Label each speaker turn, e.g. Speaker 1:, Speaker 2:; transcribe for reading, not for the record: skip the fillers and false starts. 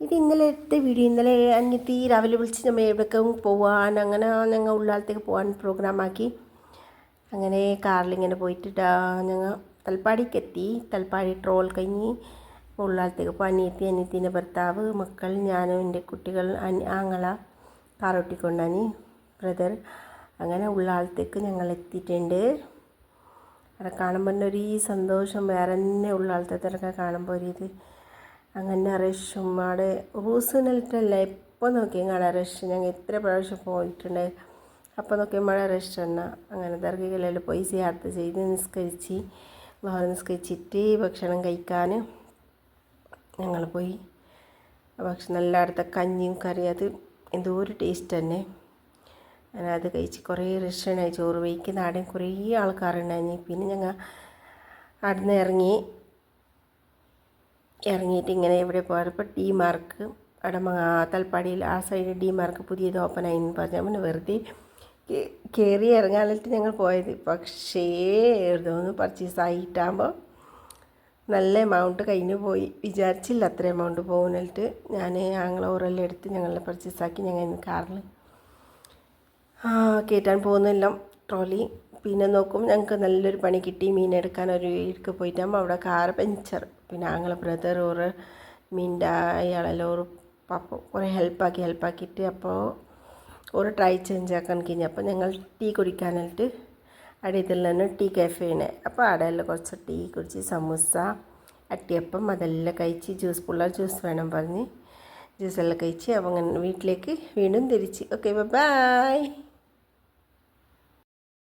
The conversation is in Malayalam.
Speaker 1: ഇത് ഇന്നലത്തെ വീഡിയോ. ഇന്നലെ അനിയത്തി രാവിലെ വിളിച്ച് നമ്മൾ എവിടേക്കും പോകാൻ, അങ്ങനെ ഞങ്ങൾ ഉള്ളാലത്തേക്ക് പോകാൻ പ്രോഗ്രാമാക്കി. അങ്ങനെ കാറിലിങ്ങനെ പോയിട്ട് ഞങ്ങൾ തലപ്പാടിക്ക് എത്തി. തലപ്പാടി ട്രോൾ കഴിഞ്ഞ് ഉള്ളാലത്തേക്ക് പോകാൻ അനിയത്തിൻ്റെ ഭർത്താവ്, മക്കൾ, ഞാനും എൻ്റെ കുട്ടികൾ, ആങ്ങള കാറോട്ടിക്കൊണ്ടാനി ബ്രദർ. അങ്ങനെ ഉള്ളാലത്തേക്ക് ഞങ്ങൾ എത്തിയിട്ടുണ്ട്. അവിടെ കാണുമ്പോൾ ഒരു ഈ സന്തോഷം വേറെ തന്നെ. ഉള്ളാലത്തേക്ക് കാണുമ്പോൾ ഒരു ഇത് അങ്ങനെ റഷും അവിടെ റൂസിനിട്ടല്ല എപ്പോൾ നോക്കിയും കാണാം റഷ്. ഞങ്ങൾ എത്ര പ്രാവശ്യം പോയിട്ടുണ്ട്. അപ്പോൾ നോക്കിയാൽ മഴ റഷ് തന്നെ. അങ്ങനെ ദർഗയിലെല്ലാം പോയി സിയാർത്ത് ചെയ്ത് നിസ്കരിച്ച് നിസ്കരിച്ചിട്ട് ഭക്ഷണം കഴിക്കാൻ ഞങ്ങൾ പോയി. ഭക്ഷണം എല്ലായിടത്തെ കഞ്ഞിയും കറി, അത് എന്തോ ഒരു ടേസ്റ്റ് തന്നെ. അങ്ങനെ അത് കഴിച്ച് കുറേ റഷായി. ചോറ് വയ്ക്കുന്ന ആടെയും കുറേ ആൾക്കാരുണ്ടായി. പിന്നെ ഞങ്ങൾ അവിടെ നിന്ന് ഇറങ്ങിയിട്ട് ഇങ്ങനെ എവിടെ പോയപ്പോൾ ഡി മാർക്ക് അവിടെ തലപ്പാടിയിൽ ആ സൈഡ് ഡി മാർക്ക് പുതിയത് ഓപ്പൺ ആയി എന്ന് പറഞ്ഞാൽ പിന്നെ വെറുതെ കയറി ഇറങ്ങാനായിട്ട് ഞങ്ങൾ പോയത്. പക്ഷേ എഴുതുമെന്ന് പർച്ചേസ് ആയിട്ടാകുമ്പോൾ നല്ല എമൗണ്ട് കഴിഞ്ഞു പോയി. വിചാരിച്ചില്ല അത്ര എമൗണ്ട് പോകുന്നിട്ട്. ഞാൻ ആങ്ങളോറെല്ലാം എടുത്ത് ഞങ്ങളെ പർച്ചേസാക്കി. ഞങ്ങൾ കാറിൽ കയറ്റാൻ പോകുന്നില്ല ട്രോളി. പിന്നെ നോക്കും ഞങ്ങൾക്ക് നല്ലൊരു പണി കിട്ടി. മീൻ എടുക്കാൻ ഒരു വീട്ടിൽ പോയിട്ടാകുമ്പോൾ അവിടെ കാറ് പഞ്ചർ. പിന്നെ ആങ്ങളെ ബ്രദർ ഓറ് മീൻ്റെ അയാളെല്ലാം ഓറ് പപ്പ കുറേ ഹെൽപ്പാക്കിയിട്ട് അപ്പോൾ ഒരു ട്രൈ ചേഞ്ച് ആക്കാൻ കഴിഞ്ഞു. അപ്പോൾ ഞങ്ങൾ ടീ കുടിക്കാനായിട്ട് അവിടെ ഇതിൽ ടീ കാഫേണ്. അപ്പോൾ അവിടെ എല്ലാം കുറച്ച് ടീ കുടിച്ച് സമൂസ അട്ടിയപ്പം അതെല്ലാം കഴിച്ച് പിള്ളേർ ജ്യൂസ് വേണം പറഞ്ഞ് ജ്യൂസെല്ലാം കഴിച്ച് അപ്പോൾ അങ്ങനെ വീട്ടിലേക്ക് വീണ്ടും തിരിച്ച്. Okay bye.